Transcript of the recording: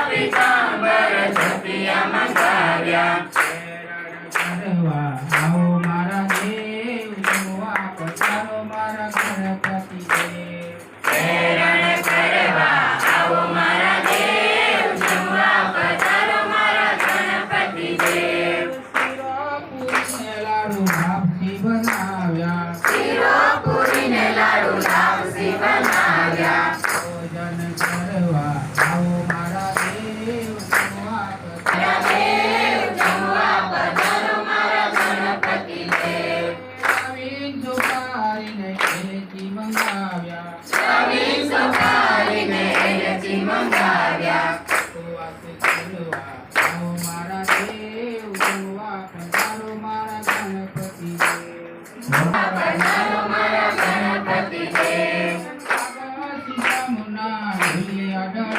પીતાંબર ધોતિયા મંગાવ્યા કરવા આવો મારા દેવ જોવા પધારો મારા ગણપતિ દેવ પ્રેરણ કરવા આવો મારા દેવ જોવા પધારો મારા ગણપતિ દેવ શિરોપુરીને લાડુ લાપસી બનાવ્યા શિરોપુરીને લાડુ લાપસી બનાવ્યા ભોજન કરવા આવો મારા દેવ જોવા મારા દેવ જોવા પધારો મારા ગણપતિ દેવ નવીન સુપારીને એલચી મંગાવ્યા નવીન સુપારીને એલચી મંગાવ્યા ઉપવાસ કરવા આવો મારા દેવ જોવા પધારો મારા ગણપતિ દેવ પધારો મારા ગણપતિ દેવ સીતામુના ઢોલિયા